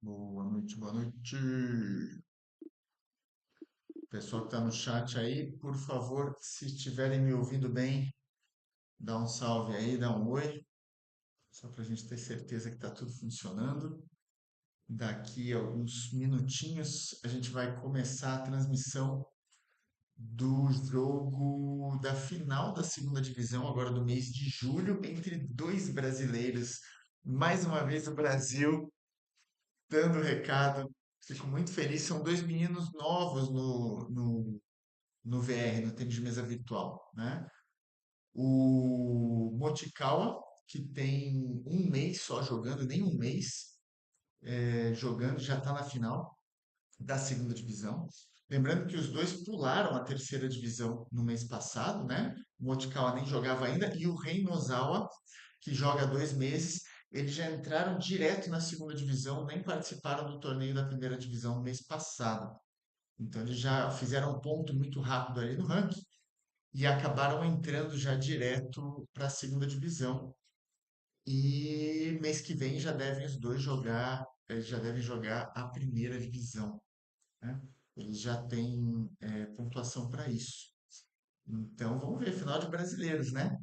Boa noite, boa noite. Pessoal que está no chat aí, por favor, se estiverem me ouvindo bem, dá um salve aí, dá um oi, só para a gente ter certeza que está tudo funcionando. Daqui a alguns minutinhos a gente vai começar a transmissão do jogo da final da segunda divisão, agora do mês de julho, entre dois brasileiros. Mais uma vez o Brasil dando recado. Fico muito feliz. São dois meninos novos no VR, no tênis de mesa virtual, né? O Mochikawa, que tem um mês só jogando, nem um mês jogando, já está na final da segunda divisão. Lembrando que os dois pularam a terceira divisão no mês passado, né? O Mochikawa nem jogava ainda, e o Rei Nozawa, que joga há 2 meses, eles já entraram direto na segunda divisão, nem participaram do torneio da primeira divisão no mês passado. Então eles já fizeram um ponto muito rápido ali no ranking e acabaram entrando já direto para a segunda divisão. E mês que vem já devem os dois jogar, eles já devem jogar a primeira divisão, né? Eles já têm pontuação para isso. Então vamos ver, final de brasileiros, né?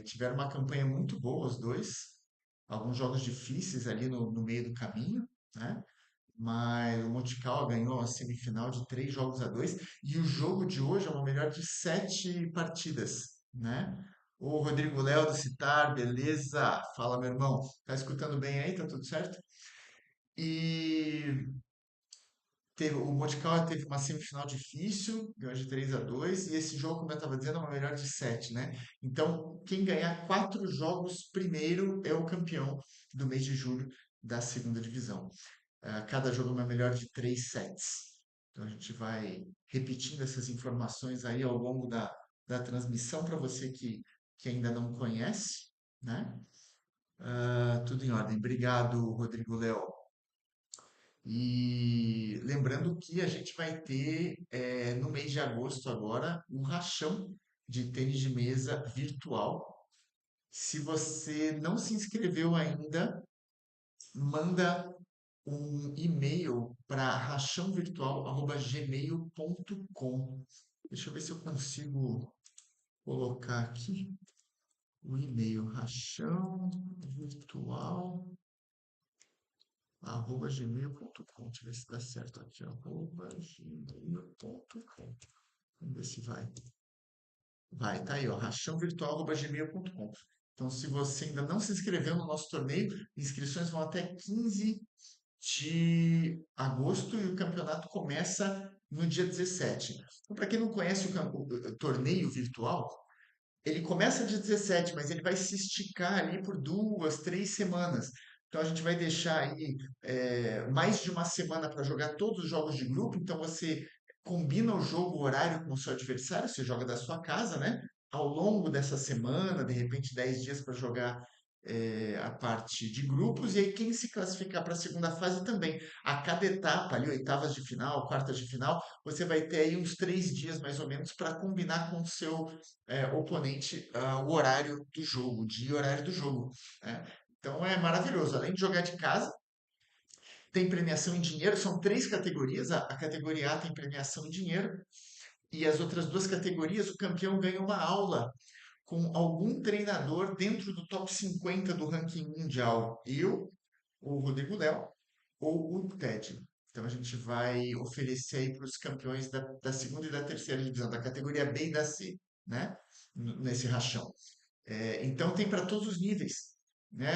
Tiveram uma campanha muito boa os dois, alguns jogos difíceis ali no meio do caminho, né? Mas o Motical ganhou a semifinal de 3 jogos a 2 e o jogo de hoje é uma melhor de 7 partidas, né? O Rodrigo Léo do Citar, beleza? Fala, meu irmão. Tá escutando bem aí? Tá tudo certo? E o Motical teve uma semifinal difícil, ganhou de 3-2 e esse jogo, como eu estava dizendo, é uma melhor de 7, né? Então, quem ganhar 4 jogos primeiro é o campeão do mês de julho da segunda divisão. Cada jogo é uma melhor de 3 sets. Então a gente vai repetindo essas informações aí ao longo da transmissão para você que ainda não conhece, né? Tudo em ordem. Obrigado, Rodrigo Léo. E lembrando que a gente vai ter no mês de agosto agora um rachão de tênis de mesa virtual. Se você não se inscreveu ainda, manda um e-mail para rachãovirtual@gmail.com. Deixa eu ver se eu consigo colocar aqui o e-mail rachãovirtual@gmail.com. Deixa eu ver se dá certo aqui, @gmail.com. Vamos ver se vai. Vai, tá aí, ó, rachãovirtual@gmail.com. Então, se você ainda não se inscreveu no nosso torneio, inscrições vão até 15 de agosto e o campeonato começa no dia 17. Então, para quem não conhece o torneio virtual, ele começa dia 17, mas ele vai se esticar ali por 2, 3 semanas. Então a gente vai deixar aí mais de uma semana para jogar todos os jogos de grupo. Então você combina o jogo, o horário com o seu adversário, você joga da sua casa, né? Ao longo dessa semana, de repente 10 dias para jogar a parte de grupos, e aí quem se classificar para a segunda fase também. A cada etapa, ali, oitavas de final, quartas de final, você vai ter aí uns 3 dias mais ou menos para combinar com o seu oponente o horário do jogo, o dia e horário do jogo, né? Então é maravilhoso. Além de jogar de casa, tem premiação em dinheiro. São 3 categorias. A categoria A tem premiação em dinheiro e as outras 2 categorias, o campeão ganha uma aula com algum treinador dentro do top 50 do ranking mundial. Eu, o Rodrigo Léo ou o TED. Então a gente vai oferecer aí para os campeões da segunda e da terceira divisão, da categoria B e da C, né? Nesse rachão. Então tem para todos os níveis, né?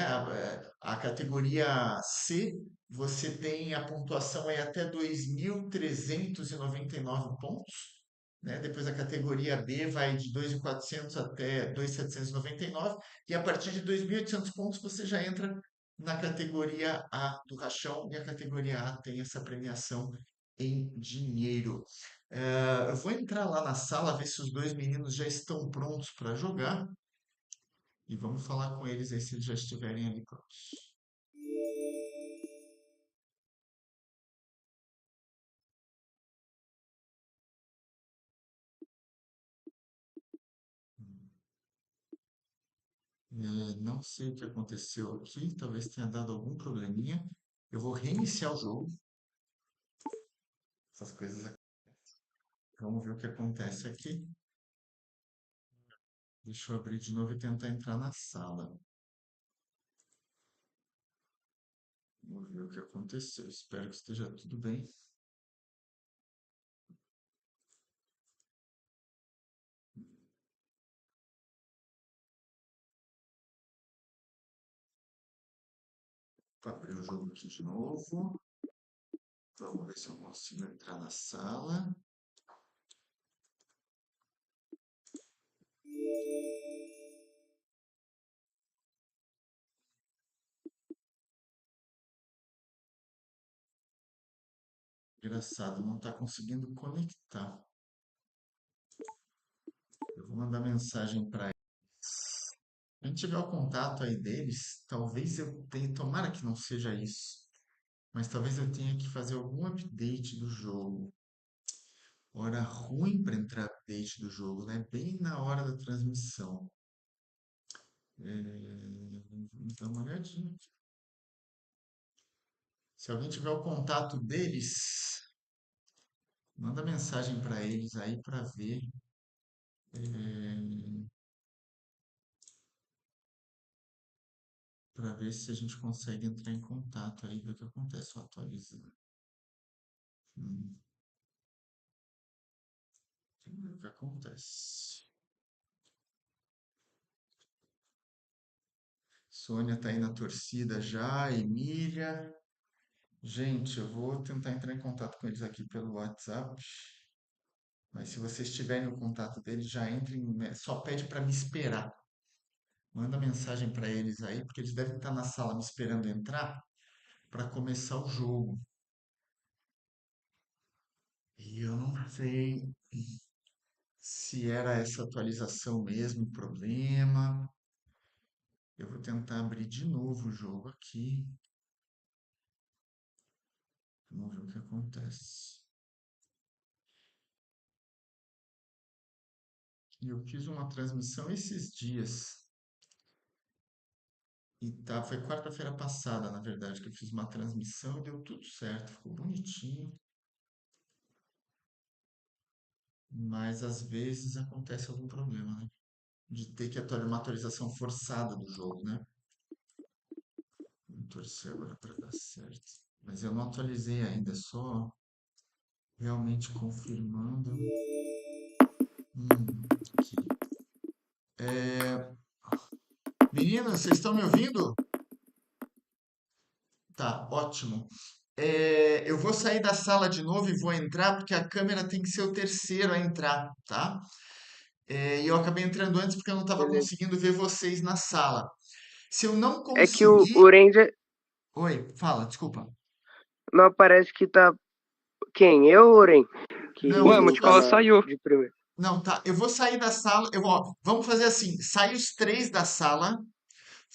A categoria C, você tem a pontuação aí até 2.399 pontos, né? Depois a categoria B vai de 2.400 até 2.799 e a partir de 2.800 pontos você já entra na categoria A do rachão e a categoria A tem essa premiação em dinheiro. Eu vou entrar lá na sala, ver se os dois meninos já estão prontos para jogar. E vamos falar com eles aí se eles já estiverem ali prontos. Não sei o que aconteceu aqui, talvez tenha dado algum probleminha. Eu vou reiniciar o jogo. Essas coisas aqui. Vamos ver o que acontece aqui. Deixa eu abrir de novo e tentar entrar na sala. Vamos ver o que aconteceu. Espero que esteja tudo bem. Vou abrir o jogo aqui de novo. Vamos ver se eu consigo entrar na sala. Engraçado, não está conseguindo conectar. Eu vou mandar mensagem para eles. Se a gente tiver o contato aí deles, talvez eu tenha. Tomara que não seja isso. Mas talvez eu tenha que fazer algum update do jogo. Hora ruim para entrar update do jogo, né? Bem na hora da transmissão. Vamos dar uma olhadinha. Se alguém tiver o contato deles, manda mensagem para eles aí para ver. Para ver se a gente consegue entrar em contato aí, ver o que acontece. Só atualizando. Hum, Vamos ver o que acontece. Sônia tá aí na torcida já, Emília. Gente, eu vou tentar entrar em contato com eles aqui pelo WhatsApp. Mas se vocês tiverem o contato deles, já entrem. Só pede para me esperar. Manda mensagem para eles aí, porque eles devem estar na sala me esperando entrar para começar o jogo. E eu não sei se era essa atualização mesmo o problema. Eu vou tentar abrir de novo o jogo aqui. Vamos ver o que acontece. E eu fiz uma transmissão esses dias. E tá, foi quarta-feira passada, na verdade, que eu fiz uma transmissão e deu tudo certo, ficou bonitinho. Mas às vezes acontece algum problema, né? De ter que atualizar uma atualização forçada do jogo, né? Vamos torcer agora para dar certo. Mas eu não atualizei ainda, só realmente confirmando. Aqui. Meninas, vocês estão me ouvindo? Tá, ótimo. Eu vou sair da sala de novo e vou entrar, porque a câmera tem que ser o terceiro a entrar, tá? E eu acabei entrando antes porque eu não estava Beleza. conseguindo ver vocês na sala. Se eu não É que o conseguir. Ranger Oi, fala, desculpa. não aparece que tá. Quem? Eu ou o Ren? Não, Ué, a Que tá multicola na... saiu. de primeiro. não, tá. Eu vou sair da sala. Vamos fazer assim: sai os três da sala,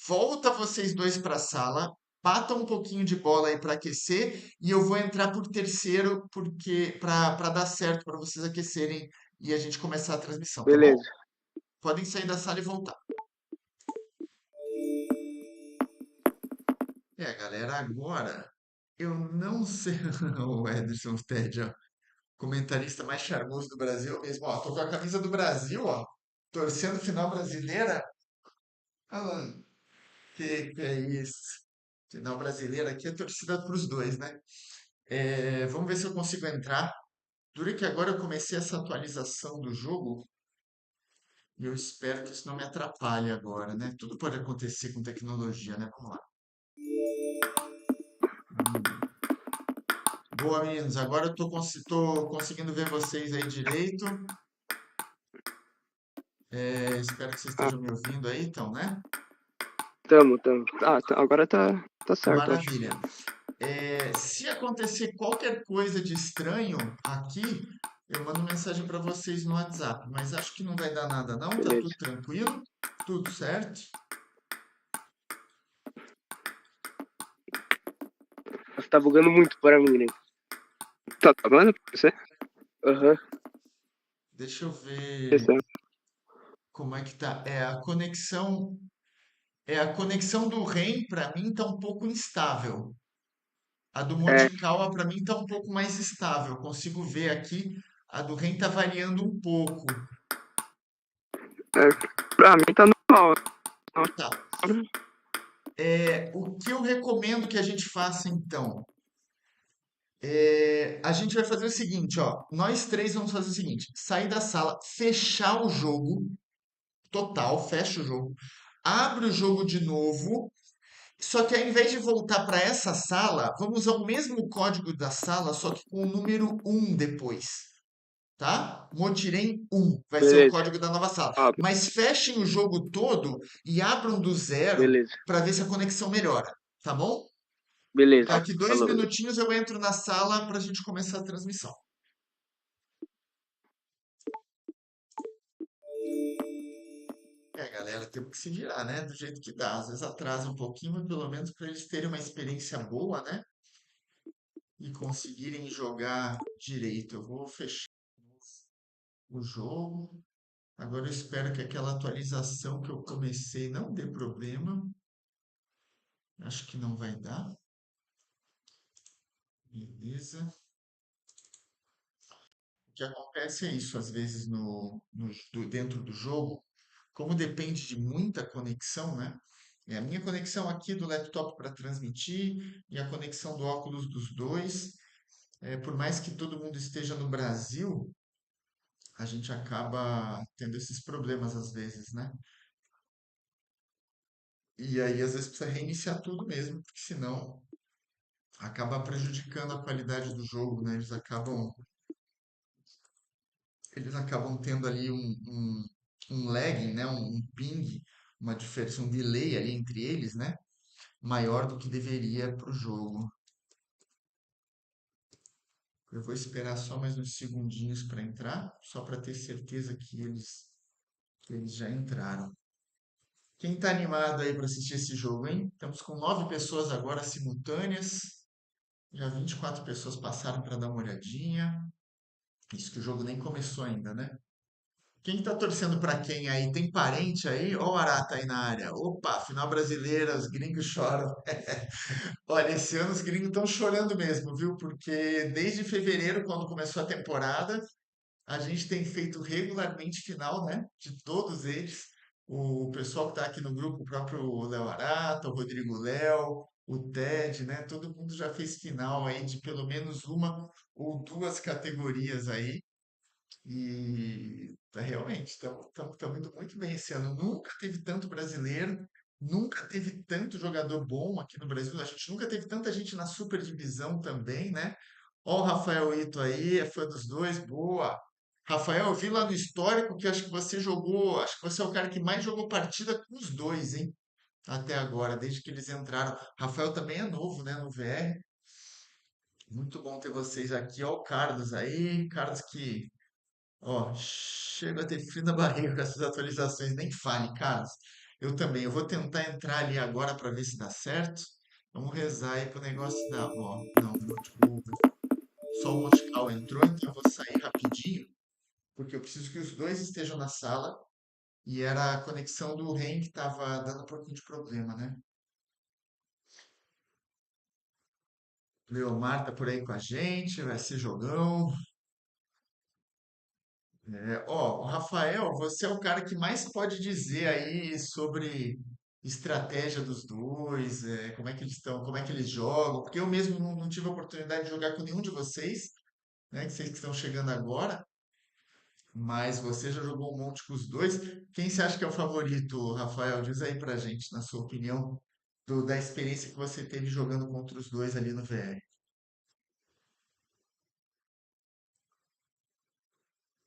volta vocês dois para a sala, bata um pouquinho de bola aí para aquecer e eu vou entrar por terceiro porque para dar certo para vocês aquecerem e a gente começar a transmissão, tá bom? Beleza. Podem sair da sala e voltar. Galera, agora eu não sei o Ederson Ted, ó, comentarista mais charmoso do Brasil mesmo, ó, tô com a camisa do Brasil, ó, torcendo final brasileira. Falando, que é isso? Final brasileira aqui é torcida para os dois, né? Vamos ver se eu consigo entrar. Dura que agora eu comecei essa atualização do jogo e eu espero que isso não me atrapalhe agora, né? Tudo pode acontecer com tecnologia, né? Vamos lá. Boa, meninos. Agora eu tô conseguindo ver vocês aí direito. Espero que vocês Ah, estejam me ouvindo aí, então, né? Tamo. agora tá certo, acho. Maravilha. Se acontecer qualquer coisa de estranho aqui, eu mando mensagem para vocês no WhatsApp. Mas acho que não vai dar nada, não. Tá tudo Beleza. tranquilo, tudo certo. Você tá bugando muito para mim, né? Tá vendo? Você? Aham. Deixa eu ver Esse é. como é que tá. A conexão do REM para mim tá um pouco instável. A do É, Monte Calma, para mim, está um pouco mais estável. Eu consigo ver aqui, a do REN está variando um pouco. pra mim tá normal. Tá. O que eu recomendo que a gente faça, então? A gente vai fazer o seguinte, ó. Nós três vamos fazer o seguinte: sair da sala, fechar o jogo total, fecha o jogo, abre o jogo de novo. Só que ao invés de voltar para essa sala, vamos usar o mesmo código da sala, só que com o número um depois, tá? Motirem 1 vai ser o Beleza. código da nova sala. Ah, Mas fechem o jogo todo e abram do zero beleza. para ver se a conexão melhora, tá bom? Beleza. Daqui dois Falou. minutinhos eu entro na sala para a gente começar a transmissão. Galera, temos que se virar, né? Do jeito que dá. Às vezes atrasa um pouquinho, mas pelo menos para eles terem uma experiência boa, né? E conseguirem jogar direito. Eu vou fechar o jogo. Agora eu espero que aquela atualização que eu comecei não dê problema. Acho que não vai dar. Beleza. O que acontece é isso, às vezes, dentro do jogo, como depende de muita conexão, né? É a minha conexão aqui do laptop para transmitir e a conexão do óculos dos dois. Por mais que todo mundo esteja no Brasil, a gente acaba tendo esses problemas às vezes, né? E aí, às vezes, precisa reiniciar tudo mesmo, porque senão acaba prejudicando a qualidade do jogo, né? Eles acabam tendo ali um lagging, né? Um ping, uma diferença, um delay ali entre eles, né? Maior do que deveria para o jogo. Eu vou esperar só mais uns segundinhos para entrar, só para ter certeza que eles já entraram. Quem está animado aí para assistir esse jogo, hein? Estamos com 9 pessoas agora simultâneas. Já 24 pessoas passaram para dar uma olhadinha. Isso que o jogo nem começou ainda, né? Quem tá torcendo pra quem aí? Tem parente aí? Ó o Arata aí na área. Opa, final brasileira, os gringos choram. Olha, esse ano os gringos estão chorando mesmo, viu? Porque desde fevereiro, quando começou a temporada, a gente tem feito regularmente final, né? De todos eles. O pessoal que tá aqui no grupo, o próprio Léo Arata, o Rodrigo Léo, o Ted, né? Todo mundo já fez final aí de pelo menos uma ou duas categorias aí. E realmente, estamos indo muito bem esse ano. Nunca teve tanto brasileiro, nunca teve tanto jogador bom aqui no Brasil. A gente nunca teve tanta gente na Superdivisão também, né? Ó o Rafael Ito aí, é fã dos dois, boa. Rafael, eu vi lá no histórico que acho que você jogou, acho que você é o cara que mais jogou partida com os dois, hein? Até agora, desde que eles entraram. Rafael também é novo, né, no VR. Muito bom ter vocês aqui. Ó o Carlos aí, Carlos que Ó, chega a ter frio na barriga com essas atualizações, nem fale, Carlos. Eu também, eu vou tentar entrar ali agora para ver se dá certo. Vamos rezar aí pro negócio dar. Ó, não, só o Montical entrou, então eu vou sair rapidinho, porque eu preciso que os dois estejam na sala e era a conexão do REN que estava dando um pouquinho de problema, né? Leomar tá por aí com a gente, vai ser jogão. Ó, o Rafael, você é o cara que mais pode dizer aí sobre estratégia dos dois, como é que eles estão, como é que eles jogam, porque eu mesmo não tive a oportunidade de jogar com nenhum de vocês, né, que vocês que estão chegando agora, mas você já jogou um monte com os dois. Quem você acha que é o favorito, Rafael? Diz aí pra gente, na sua opinião, da experiência que você teve jogando contra os dois ali no VR.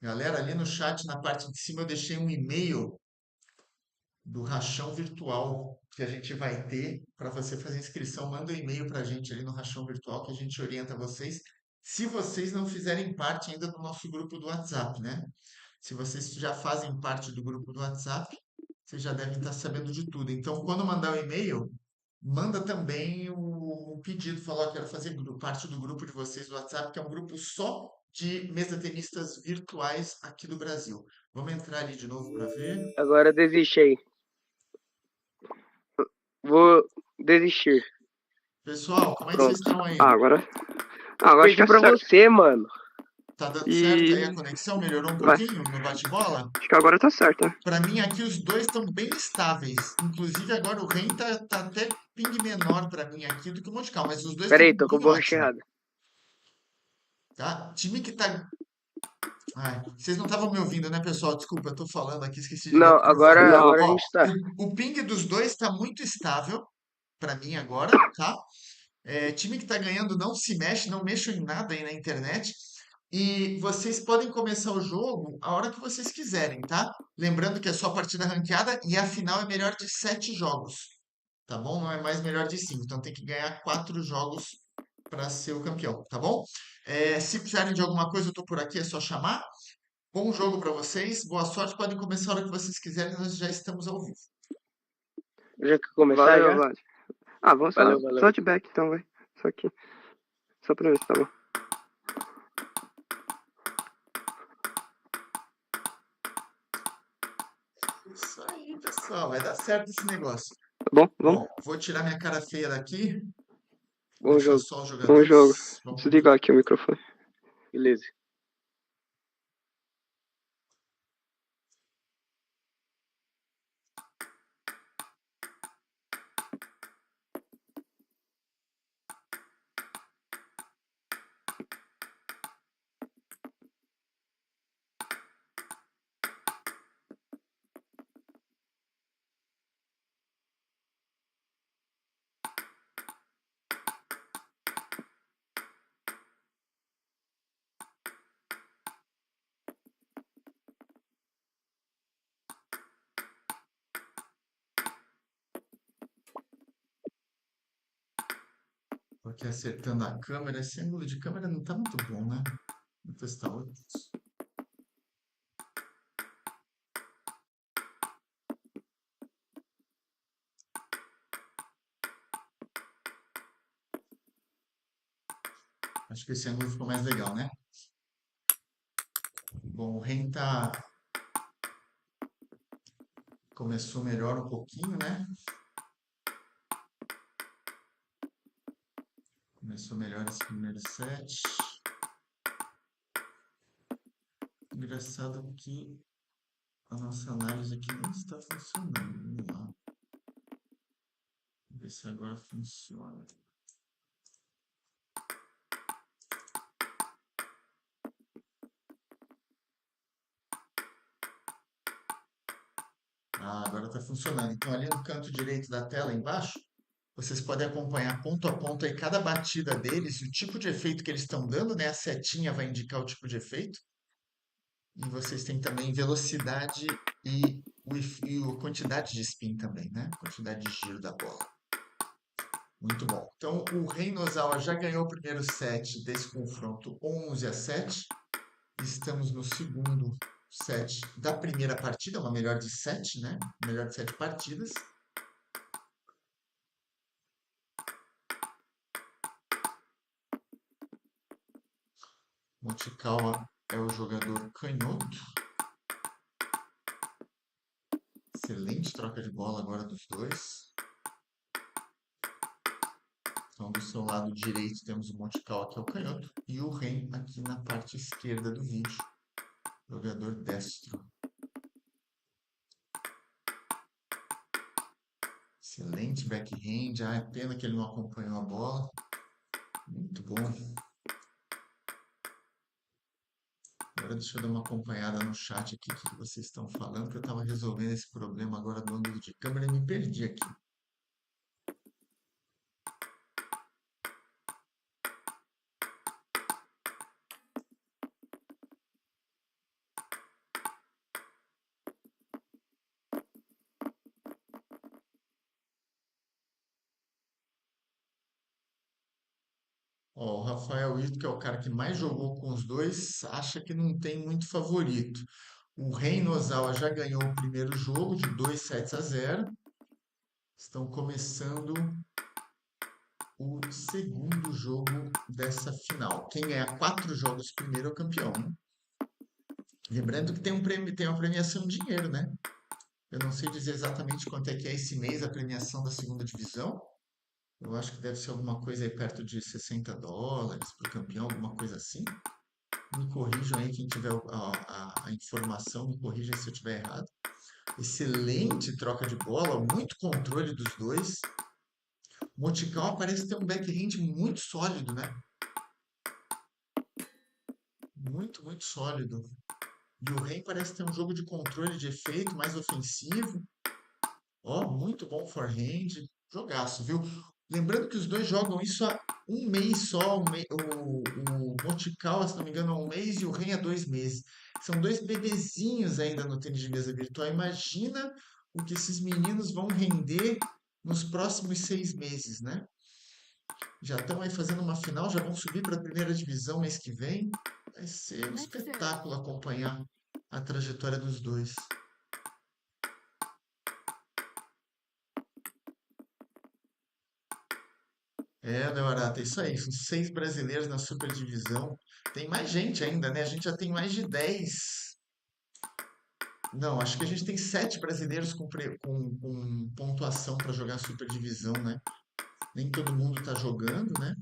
Galera, ali no chat, na parte de cima, eu deixei um e-mail do rachão virtual que a gente vai ter para você fazer inscrição. Manda um e-mail para a gente ali no rachão virtual que a gente orienta vocês. Se vocês não fizerem parte ainda do nosso grupo do WhatsApp, né? Se vocês já fazem parte do grupo do WhatsApp, vocês já devem estar sabendo de tudo. Então, quando mandar o e-mail, manda também o pedido, falar, ó, quero fazer parte do grupo de vocês do WhatsApp, que é um grupo só de mesa-tenistas virtuais aqui do Brasil. Vamos entrar ali de novo para ver. Agora desiste aí. Vou desistir. Pessoal, como é que vocês Pronto. estão aí? Agora acho que Perdi é pra certo. você, mano. Tá dando certo aí a E conexão? Melhorou um vai. pouquinho no bate-bola? Acho que agora tá certo, né? Para mim aqui os dois estão bem estáveis. Inclusive agora o Ren tá até ping menor para mim aqui do que o Monte Calma, mas os dois Pera estão aí, tô com o bem borracha ótimo, errada. tá? Time que tá. Ai, vocês não estavam me ouvindo, né, pessoal? Desculpa, eu tô falando aqui, esqueci de ligar Não, o microfone. agora a Ó, gente tá. o ping dos dois está muito estável para mim agora, tá? Time que está ganhando não se mexe, não mexam em nada aí na internet. E vocês podem começar o jogo a hora que vocês quiserem, tá? Lembrando que é só partida ranqueada e a final é melhor de 7 jogos, tá bom? Não é mais melhor de 5. Então tem que ganhar 4 jogos para ser o campeão, tá bom? Se precisarem de alguma coisa, eu tô por aqui, é só chamar. Bom jogo para vocês, boa sorte. Podem começar a hora que vocês quiserem, nós já estamos ao vivo. Já que começar Valeu, já? Vlad. Vamos Valeu, só valeu. de back então, vai. Só aqui. Só pra ver se tá bom. Isso aí, pessoal, vai dar certo esse negócio. Tá bom? Vamos? Bom, vou tirar minha cara feia daqui, Bom deixar jogo. só os Bom jogadores. jogo. Vamos Desligar aqui o microfone. Beleza. porque acertando a câmera, esse ângulo de câmera não tá muito bom, né? Vou testar outros. Acho que esse ângulo ficou mais legal, né? Bom, o Ren começou melhor um pouquinho, né? Começou melhor esse primeiro set. Engraçado que a nossa análise aqui não está funcionando. Vamos lá. Vamos ver se agora funciona. Agora está funcionando. Então, ali no canto direito da tela, embaixo, vocês podem acompanhar ponto a ponto aí cada batida deles, o tipo de efeito que eles estão dando, né? A setinha vai indicar o tipo de efeito. E vocês têm também velocidade e a quantidade de spin também, né? Quantidade de giro da bola. Muito bom. Então, o Rei Nozawa já ganhou o primeiro set desse confronto 11-7. Estamos no segundo set da primeira partida, uma melhor de 7, né? Melhor de 7 partidas. Mochikawa é o jogador canhoto. Excelente troca de bola agora dos dois. Então, do seu lado direito temos o Mochikawa, que é o canhoto, e o Ren aqui na parte esquerda do vídeo, jogador destro. Excelente backhand. É pena que ele não acompanhou a bola. Muito bom. Agora deixa eu dar uma acompanhada no chat aqui, o que vocês estão falando, que eu estava resolvendo esse problema agora do ângulo de câmera e me perdi aqui. Ó, o Rafael Ito, que é o cara que mais jogou com os dois, acha que não tem muito favorito. O Rei Nozawa já ganhou o primeiro jogo de 2-0. Estão começando o segundo jogo dessa final. Quem ganhar 4 jogos primeiro é o campeão, né? Lembrando que tem um prêmio, tem uma premiação em dinheiro, né? Eu não sei dizer exatamente quanto é que é esse mês a premiação da segunda divisão, Eu acho que deve ser alguma coisa aí perto de US$ 60 pro campeão, alguma coisa assim. Me corrijam aí quem tiver a informação, me corrija se eu estiver errado. Excelente troca de bola, muito controle dos dois. Moticão parece ter um backhand muito sólido, né? Muito, muito sólido. E o Rei parece ter um jogo de controle de efeito mais ofensivo. Ó, muito bom forehand. Jogaço, viu? Lembrando que os dois jogam isso há um mês só. O Motical, se não me engano, há um mês e o Rei há 2 meses. São dois bebezinhos ainda no tênis de mesa virtual. Imagina o que esses meninos vão render nos próximos 6 meses, né? Já estão aí fazendo uma final, já vão subir para a primeira divisão mês que vem. Vai ser um espetáculo acompanhar a trajetória dos dois. É, Leonardo, é isso aí. São 6 brasileiros na superdivisão. Tem mais gente ainda, né? A gente já tem mais de 10. Não, acho que a gente tem 7 brasileiros com pontuação para jogar superdivisão, né? Nem todo mundo está jogando, né?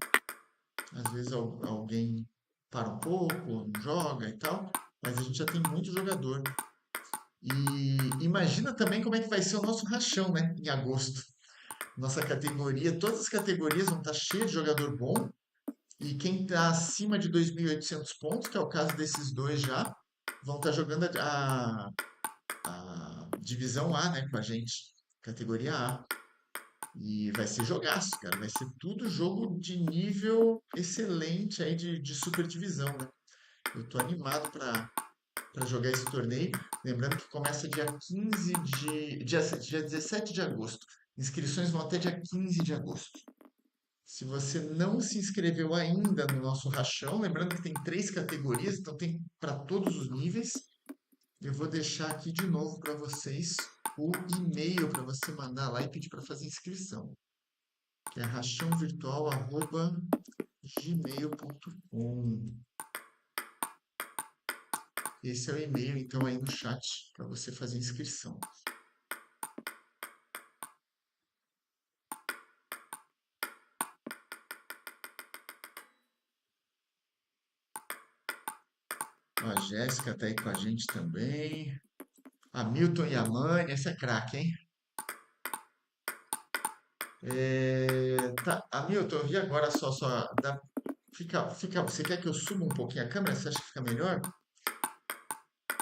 Às vezes alguém para um pouco, não joga e tal. Mas a gente já tem muito jogador. E imagina também como é que vai ser o nosso rachão, né? Em agosto. Nossa categoria, todas as categorias vão estar cheias de jogador bom. E quem está acima de 2.800 pontos, que é o caso desses dois já, vão estar jogando a divisão A, né, com a gente, categoria A. E vai ser jogaço, cara. Vai ser tudo jogo de nível excelente aí de super divisão, né? Eu tô animado para jogar esse torneio. Lembrando que começa dia 17 de agosto. Inscrições vão até dia 15 de agosto. Se você não se inscreveu ainda no nosso rachão, lembrando que tem 3 categorias, então tem para todos os níveis. Eu vou deixar aqui de novo para vocês o e-mail para você mandar lá e pedir para fazer inscrição, que é rachãovirtual@gmail.com. Esse é o e-mail, então, aí no chat para você fazer inscrição. A Jéssica tá aí com a gente também. A Milton e a Mãe, essa é craque, hein? Tá, Hamilton, eu vi agora você quer que eu suba um pouquinho a câmera? Você acha que fica melhor?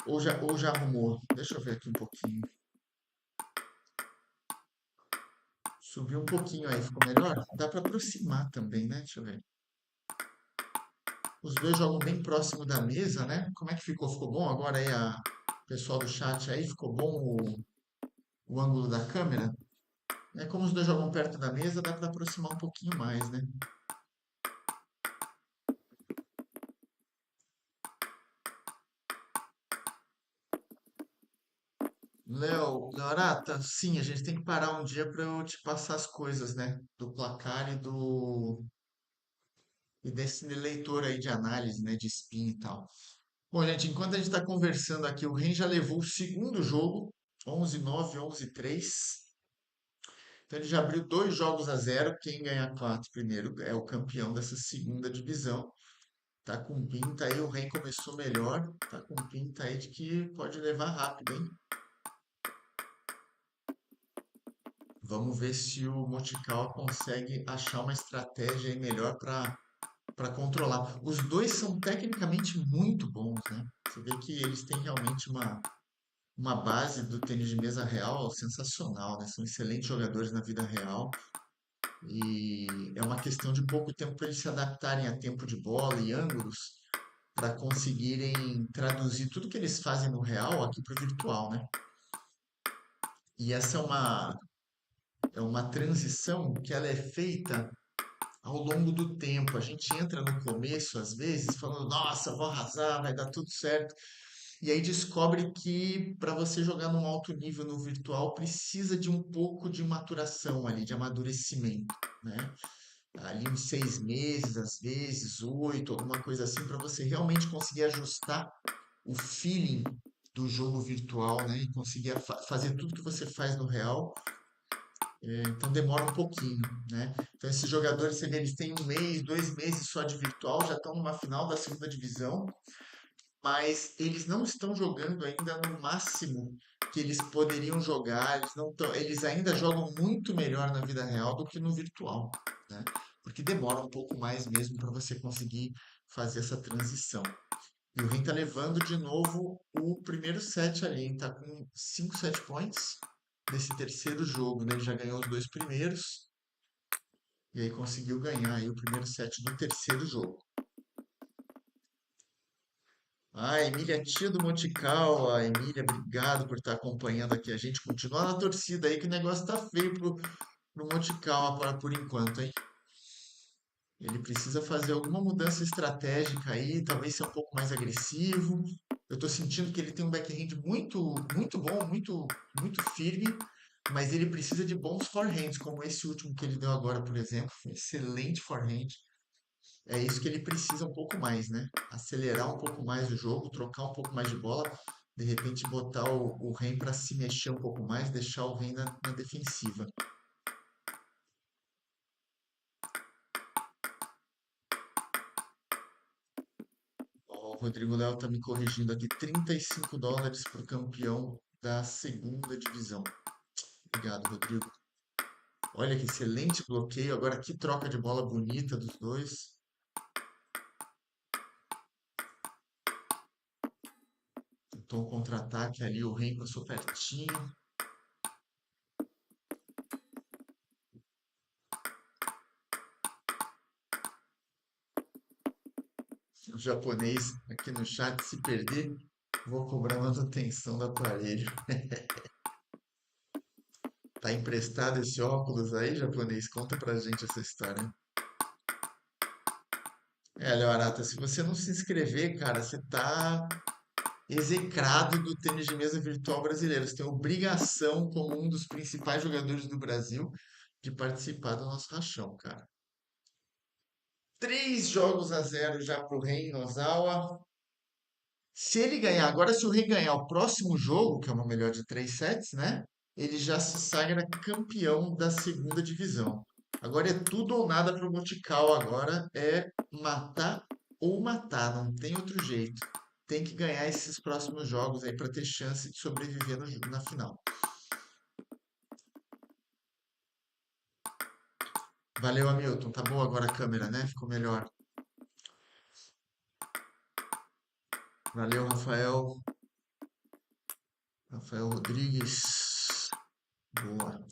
Ou já arrumou? Deixa eu ver aqui um pouquinho. Subiu um pouquinho aí, ficou melhor? Dá para aproximar também, né? Deixa eu ver. Os dois jogam bem próximo da mesa, né? Como é que ficou? Ficou bom? Agora aí pessoal do chat aí, ficou bom o ângulo da câmera? É como os dois jogam perto da mesa, dá para aproximar um pouquinho mais, né? Leorata, sim, a gente tem que parar um dia para eu te passar as coisas, né? Do placar e desse leitor aí de análise, né? De spin e tal. Bom, gente, enquanto a gente está conversando aqui, o Ren já levou o segundo jogo, 11-9, 11-3. Então ele já abriu 2 jogos a 0. Quem ganhar 4 primeiro é o campeão dessa segunda divisão. Tá com pinta aí, o Ren começou melhor. Tá com pinta aí de que pode levar rápido, hein? Vamos ver se o Motical consegue achar uma estratégia aí melhor para controlar. Os dois são tecnicamente muito bons, né? Você vê que eles têm realmente uma base do tênis de mesa real sensacional, né? São excelentes jogadores na vida real e é uma questão de pouco tempo para eles se adaptarem a tempo de bola e ângulos para conseguirem traduzir tudo que eles fazem no real aqui para o virtual, né? E essa é uma transição que ela é feita ao longo do tempo. A gente entra no começo, às vezes, falando, nossa, vou arrasar, vai dar tudo certo. E aí descobre que para você jogar num alto nível no virtual precisa de um pouco de maturação ali, de amadurecimento, né? Ali uns 6 meses, às vezes, 8, alguma coisa assim, para você realmente conseguir ajustar o feeling do jogo virtual, né? E conseguir fazer tudo que você faz no real Então demora um pouquinho, né? Então esses jogadores, você vê, eles têm 1 mês, 2 meses só de virtual, já estão numa final da segunda divisão, mas eles não estão jogando ainda no máximo que eles poderiam jogar, eles ainda jogam muito melhor na vida real do que no virtual, né? Porque demora um pouco mais mesmo para você conseguir fazer essa transição. E o Ren tá levando de novo o primeiro set ali, hein? Tá com 5 set points nesse terceiro jogo, né? Ele já ganhou os 2 primeiros e aí conseguiu ganhar aí o primeiro set do terceiro jogo. Ah, Emília, tia do Montical. Ah, Emília, obrigado por estar acompanhando aqui a gente. Continua na torcida aí que o negócio tá feio pro Montical agora por enquanto, hein? Ele precisa fazer alguma mudança estratégica aí, talvez ser um pouco mais agressivo. Eu estou sentindo que ele tem um backhand muito, muito bom, muito, muito firme, mas ele precisa de bons forehands, como esse último que ele deu agora, por exemplo. Foi um excelente forehand. É isso que ele precisa um pouco mais, né? Acelerar um pouco mais o jogo, trocar um pouco mais de bola, de repente botar o Ren para se mexer um pouco mais, deixar o Ren na defensiva. Ó, o Rodrigo Léo tá me corrigindo aqui. $35 por campeão da segunda divisão. Obrigado, Rodrigo. Olha que excelente bloqueio. Agora que troca de bola bonita dos dois. Tentou um contra-ataque ali. O Ren passou pertinho. O japonês aqui no chat, se perder, vou cobrar manutenção do aparelho. Tá emprestado esse óculos aí, japonês? Conta pra gente essa história. Leonardo, se você não se inscrever, cara, você tá execrado do tênis de mesa virtual brasileiro. Você tem obrigação, como um dos principais jogadores do Brasil, de participar do nosso rachão, cara. 3 jogos a 0 já pro Rei Nozawa. Se ele ganhar, agora se o Rei ganhar o próximo jogo, que é uma melhor de 3 sets, né? Ele já se sagra campeão da segunda divisão. Agora é tudo ou nada pro Motical agora, é matar ou matar, não tem outro jeito. Tem que ganhar esses próximos jogos aí para ter chance de sobreviver na final. Valeu, Hamilton. Tá boa agora a câmera, né? Ficou melhor. Valeu, Rafael. Rafael Rodrigues. Boa.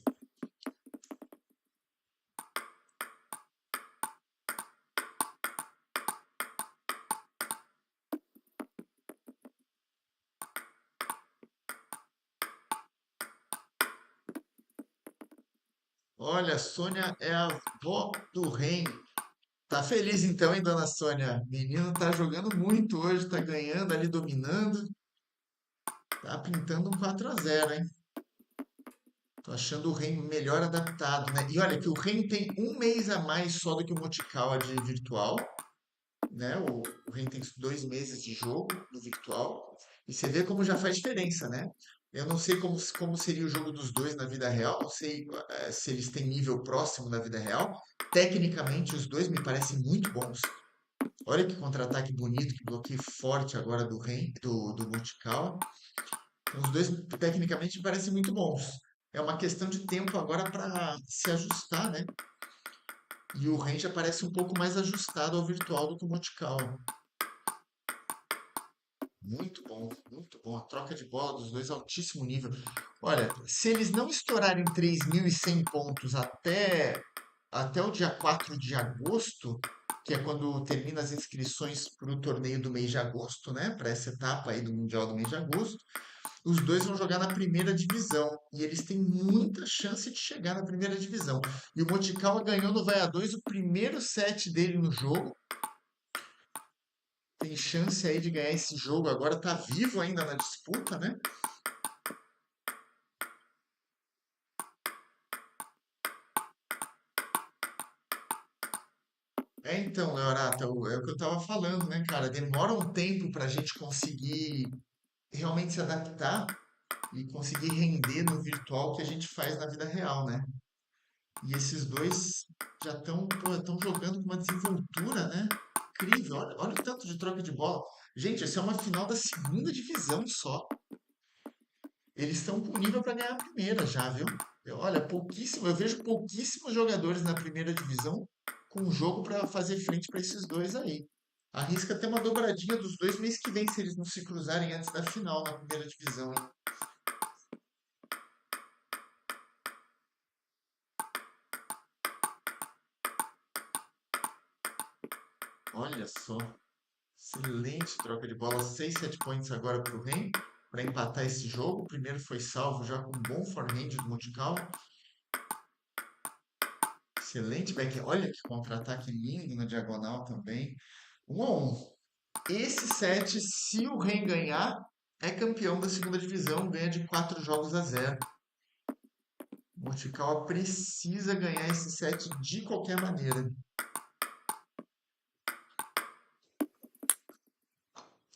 Olha, a Sônia é a avó do Ren. Tá feliz então, hein, dona Sônia? Menino tá jogando muito hoje, tá ganhando ali, dominando. Tá pintando um 4-0, hein? Tô achando o Ren melhor adaptado, né? E olha que o Ren tem 1 mês a mais só do que o Motical de virtual, né? O Ren tem 2 meses de jogo no virtual. E você vê como já faz diferença, né? Eu não sei como seria o jogo dos dois na vida real, não sei se eles têm nível próximo na vida real. Tecnicamente, os dois me parecem muito bons. Olha que contra-ataque bonito, que bloqueio forte agora do Ren, do Motical. Então, os dois tecnicamente me parecem muito bons. É uma questão de tempo agora para se ajustar, né? E o Ren já parece um pouco mais ajustado ao virtual do que o Motical. Muito bom, muito bom. A troca de bola dos dois altíssimo nível. Olha, se eles não estourarem 3.100 pontos até o dia 4 de agosto, que é quando termina as inscrições para o torneio do mês de agosto, né? Para essa etapa aí do Mundial do mês de agosto, os dois vão jogar na primeira divisão. E eles têm muita chance de chegar na primeira divisão. E o Moticala ganhou no Vaia 2 o primeiro set dele no jogo. Tem chance aí de ganhar esse jogo agora, tá vivo ainda na disputa, né? Então, Leorata, é o que eu tava falando, né, cara? Demora um tempo pra gente conseguir realmente se adaptar e conseguir render no virtual que a gente faz na vida real, né? E esses dois já estão jogando com uma desenvoltura, né? Incrível. Olha o tanto de troca de bola. Gente, essa é uma final da segunda divisão só. Eles estão com nível para ganhar a primeira já, viu? Olha, eu vejo pouquíssimos jogadores na primeira divisão com jogo para fazer frente para esses dois aí. Arrisca ter uma dobradinha dos dois mês que vem se eles não se cruzarem antes da final na primeira divisão, hein? Olha só. Excelente troca de bola. 6 set points agora para o Ren, para empatar esse jogo. O primeiro foi salvo já com um bom forehand do Montical. Excelente back. Olha que contra-ataque lindo na diagonal também. 1-1. Esse set, se o Ren ganhar, é campeão da segunda divisão. Ganha de 4 jogos a 0. O Montical precisa ganhar esse set de qualquer maneira.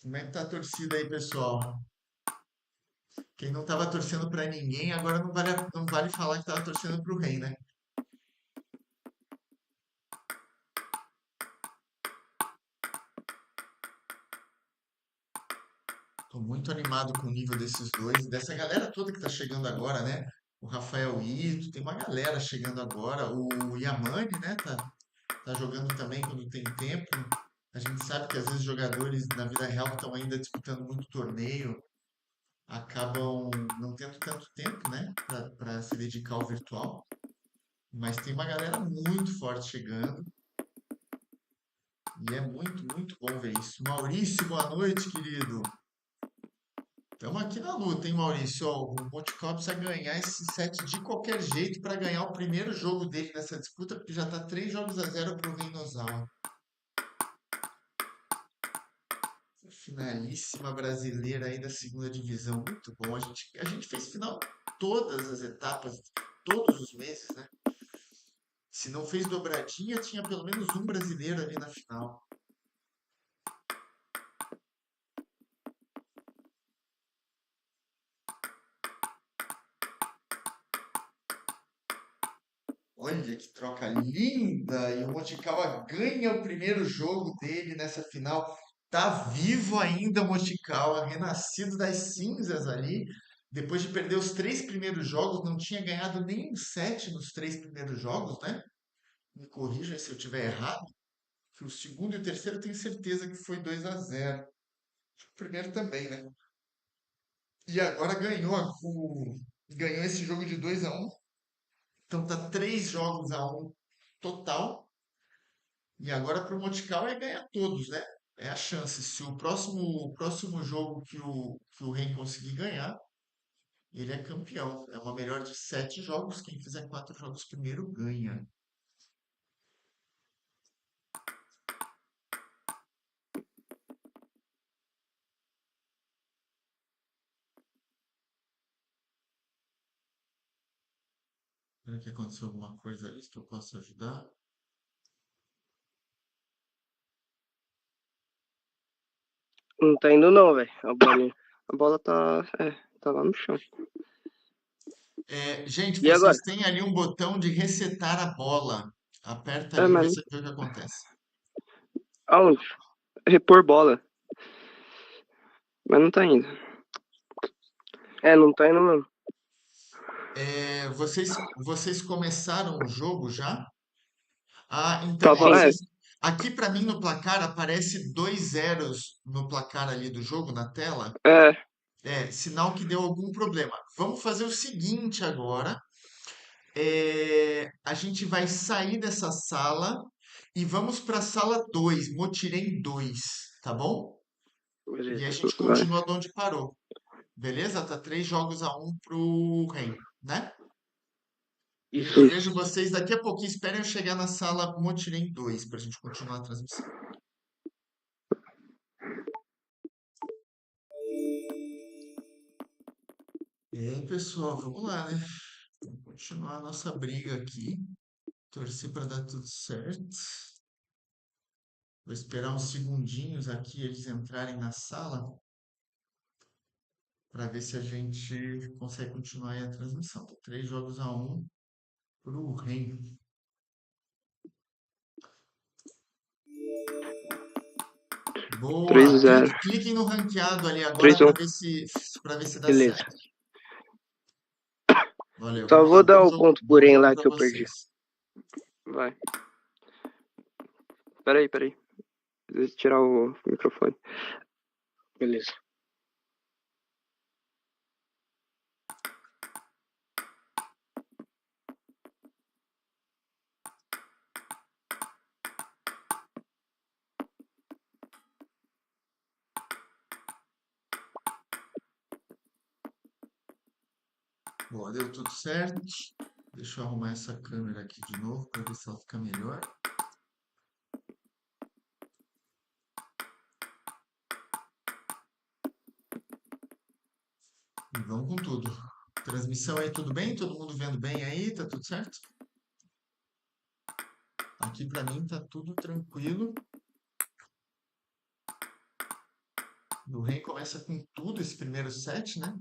Como é que tá a torcida aí, pessoal? Quem não estava torcendo para ninguém, agora não vale falar que estava torcendo para o Rei, né? Tô muito animado com o nível desses dois, dessa galera toda que tá chegando agora, né? O Rafael Ito, tem uma galera chegando agora. O Yamane, né? Tá jogando também quando tem tempo. A gente sabe que às vezes jogadores na vida real que estão ainda disputando muito torneio acabam não tendo tanto tempo, né? Para se dedicar ao virtual. Mas tem uma galera muito forte chegando. E é muito, muito bom ver isso. Maurício, boa noite, querido. Estamos aqui na luta, hein, Maurício? Ó, o Monticão precisa ganhar esse set de qualquer jeito para ganhar o primeiro jogo dele nessa disputa, porque já está 3 jogos a 0 para o Reinozawa. Finalíssima brasileira aí da segunda divisão. Muito bom. A gente fez final todas as etapas, todos os meses, né? Se não fez dobradinha, tinha pelo menos um brasileiro ali na final. Olha que troca linda! E o Mochikawa ganha o primeiro jogo dele nessa final. Tá vivo ainda o Mochikawa, renascido das cinzas ali. Depois de perder os 3 primeiros jogos, não tinha ganhado nenhum set nos 3 primeiros jogos, né? Me corrija se eu estiver errado. Que o segundo e o terceiro eu tenho certeza que foi 2-0. O primeiro também, né? E agora ganhou esse jogo de 2-1. Então tá 3 jogos a 1 total. E agora para o Montical é ganhar todos, né? É a chance. Se o próximo jogo que o Ren conseguir ganhar, ele é campeão. É uma melhor de 7 jogos. Quem fizer 4 jogos primeiro ganha. Será que aconteceu alguma coisa aí que eu possa ajudar? Não tá indo não, velho. A bolinha. A bola tá. Tá lá no chão. Gente, E agora? vocês têm ali um botão de resetar a bola. Aperta ali e Mas. você vê o que acontece. Aonde? Repor bola. Mas não tá indo. Não tá indo mesmo. Vocês começaram o jogo já? Ah, então, ó, Tava. Sim. aqui para mim no placar aparece 2 zeros no placar ali do jogo na tela. É. Sinal que deu algum problema. Vamos fazer o seguinte agora. A gente vai sair dessa sala e vamos para a sala 2, Motirem 2, tá bom? E a Beleza. gente Vai. continua de onde parou. Beleza? Tá 3 jogos a 1 pro Rei, né? Eu Isso. vejo vocês daqui a pouquinho. Esperem eu chegar na sala Motirem 2 para a gente continuar a transmissão. E aí, pessoal, vamos lá, né? Vamos continuar a nossa briga aqui. Torcer para dar tudo certo. Vou esperar uns segundinhos aqui eles entrarem na sala para ver se a gente consegue continuar aí a transmissão. Tá 3 jogos a 1. pro Ren. Boa. 3-0. Cliquem no ranqueado ali agora 3-1. para ver se dá Beleza. certo. Valeu. Só vou dar Bom o jogo, ponto bom porém jogo lá para que eu perdi. vocês. Vai. Peraí. Deixa eu tirar o microfone. Beleza. Boa, deu tudo certo. Deixa eu arrumar essa câmera aqui de novo para ver se ela fica melhor. E vamos com tudo. Transmissão aí, tudo bem? Todo mundo vendo bem aí? Tá tudo certo? Aqui para mim tá tudo tranquilo. O Rei começa com tudo esse primeiro set, né?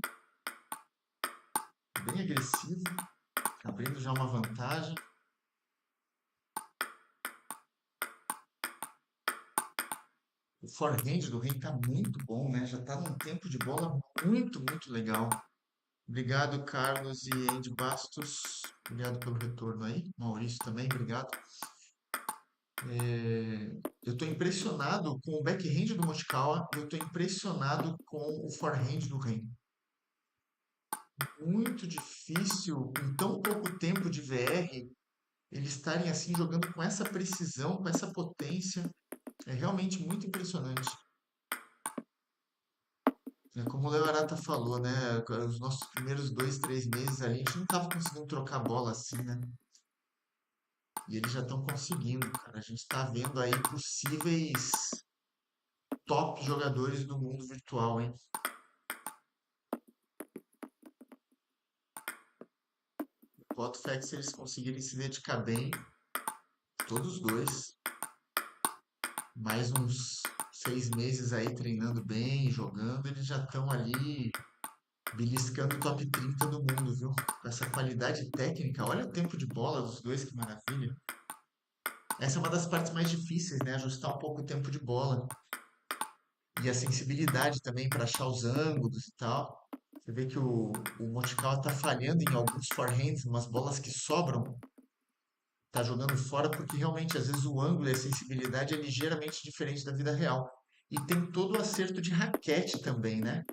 Bem agressivo, abrindo já uma vantagem. O forehand do Rei tá muito bom, né? Já tá num tempo de bola muito legal. Obrigado, Carlos e Andy Bastos. Obrigado pelo retorno aí. Maurício também, obrigado. Eu estou impressionado com o backhand do Mochikawa e eu estou impressionado com o forehand do Ren. Muito difícil, em tão pouco tempo de VR, eles estarem assim jogando com essa precisão, com essa potência. É realmente muito impressionante. É como o Leo Arata falou, né? Os nossos primeiros 2, 3 meses ali, a gente não estava conseguindo trocar bola assim, né? E eles já estão conseguindo, cara. A gente está vendo aí possíveis top jogadores do mundo virtual, hein? Boto fé que se eles conseguirem se dedicar bem, todos os dois, mais uns 6 meses aí treinando bem, jogando, eles já estão ali beliscando o top 30 do mundo, viu? Com essa qualidade técnica, olha o tempo de bola dos dois, que maravilha. Essa é uma das partes mais difíceis, né? Ajustar um pouco o tempo de bola. E a sensibilidade também para achar os ângulos e tal. Você vê que o Mochikawa tá falhando em alguns forehands, umas bolas que sobram, tá jogando fora porque realmente às vezes o ângulo e a sensibilidade é ligeiramente diferente da vida real. E tem todo o acerto de raquete também, né?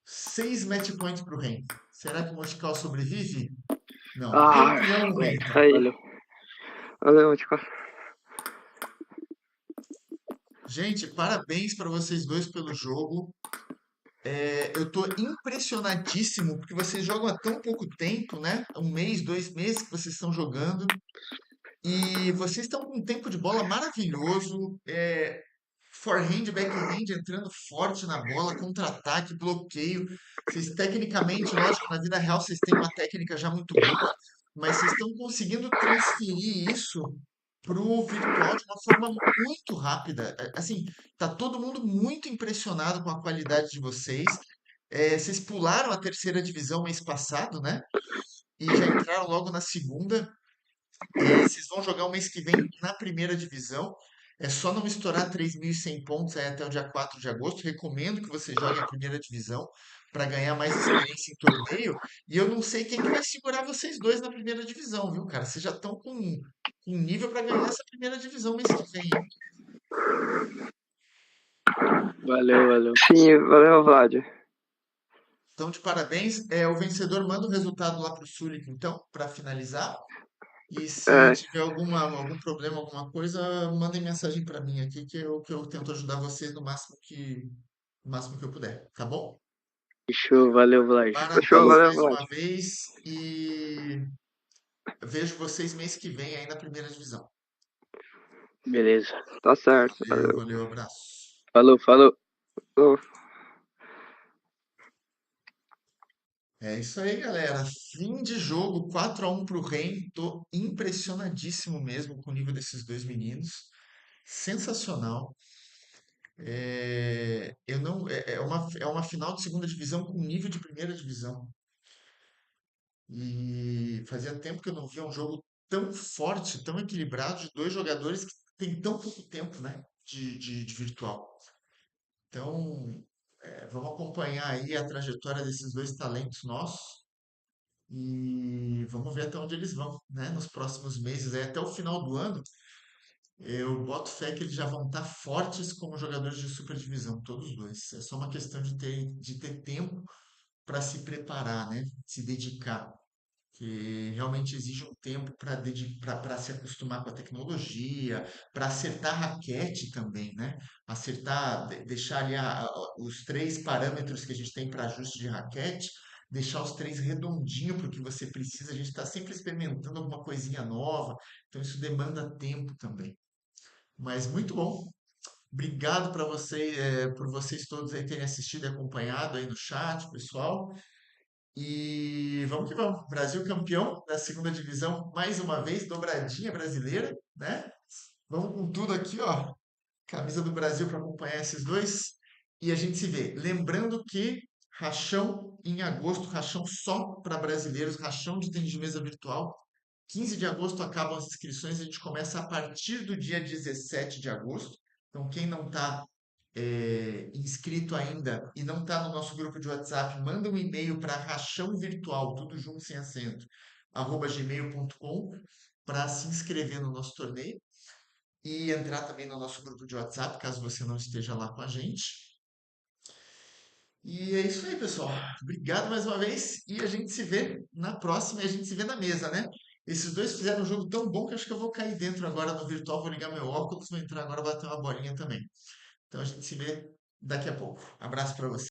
6 match points pro Ren. Será que o Mochikawa sobrevive? Não. Ah, Campeão aguenta. Aí. valeu. Valeu, Mochikawa. Gente, parabéns para vocês dois pelo jogo. Eu tô impressionadíssimo porque vocês jogam há tão pouco tempo, né? 1 mês, 2 meses que vocês estão jogando. E vocês estão com um tempo de bola maravilhoso. Forehand, backhand entrando forte na bola, contra-ataque, bloqueio. Vocês tecnicamente, lógico, na vida real vocês têm uma técnica já muito boa, mas vocês estão conseguindo transferir isso pro virtual de uma forma muito rápida. Assim, tá todo mundo muito impressionado com a qualidade de vocês. Vocês pularam a terceira divisão mês passado, né? E já entraram logo na segunda. Vocês vão jogar o mês que vem na primeira divisão. É só não estourar 3.100 pontos aí até o dia 4 de agosto. Recomendo que vocês joguem a primeira divisão para ganhar mais experiência em torneio. E eu não sei quem que vai segurar vocês dois na primeira divisão, viu, cara? Vocês já estão com nível para ganhar essa primeira divisão mês que vem, hein? Valeu. Sim, valeu, Vlad. Então, de parabéns. O vencedor manda o resultado lá para o Sulik, então, para finalizar. E se É, tiver algum problema, alguma coisa, mandem mensagem para mim aqui que eu tento ajudar vocês no máximo que eu puder, tá bom? Fechou, valeu, Vlad. fechou, Parabéns valeu, mais Vlad. uma vez e vejo vocês mês que vem aí na primeira divisão. Beleza. Tá certo, Valeu, valeu. valeu, abraço. Falou. Ô, É isso aí, galera. Fim de jogo, 4-1 pro Ren. Tô impressionadíssimo mesmo com o nível desses dois meninos. Sensacional. Eu não, é uma final de segunda divisão com nível de primeira divisão. E fazia tempo que eu não via um jogo tão forte, tão equilibrado, de dois jogadores que têm tão pouco tempo, né, de virtual. Então, vamos acompanhar aí a trajetória desses dois talentos nossos e vamos ver até onde eles vão, né, nos próximos meses, aí, até o final do ano. Eu boto fé que eles já vão estar fortes como jogadores de superdivisão, todos os dois. É só uma questão de ter tempo para se preparar, né? Se dedicar. Que realmente exige um tempo para se acostumar com a tecnologia, para acertar a raquete também, né? Acertar, deixar ali os três parâmetros que a gente tem para ajuste de raquete, deixar os três redondinho para o que você precisa. A gente está sempre experimentando alguma coisinha nova, então isso demanda tempo também. Mas muito bom. Obrigado para você, por vocês todos aí terem assistido e acompanhado aí no chat, pessoal. E vamos que vamos. Brasil campeão da segunda divisão, mais uma vez, dobradinha brasileira, né? Vamos com tudo aqui, ó. Camisa do Brasil para acompanhar esses dois. E a gente se vê. Lembrando que rachão em agosto, rachão só para brasileiros, rachão de tênis de mesa virtual. 15 de agosto acabam as inscrições, a gente começa a partir do dia 17 de agosto. Então, quem não está inscrito ainda e não está no nosso grupo de WhatsApp, manda um e-mail para rachão virtual, tudo junto sem acento, @gmail.com, para se inscrever no nosso torneio e entrar também no nosso grupo de WhatsApp, caso você não esteja lá com a gente. E é isso aí, pessoal. Obrigado mais uma vez e a gente se vê na próxima e a gente se vê na mesa, né? Esses dois fizeram um jogo tão bom que acho que eu vou cair dentro agora no virtual, vou ligar meu óculos, vou entrar agora bater uma bolinha também. Então a gente se vê daqui a pouco. Abraço para você.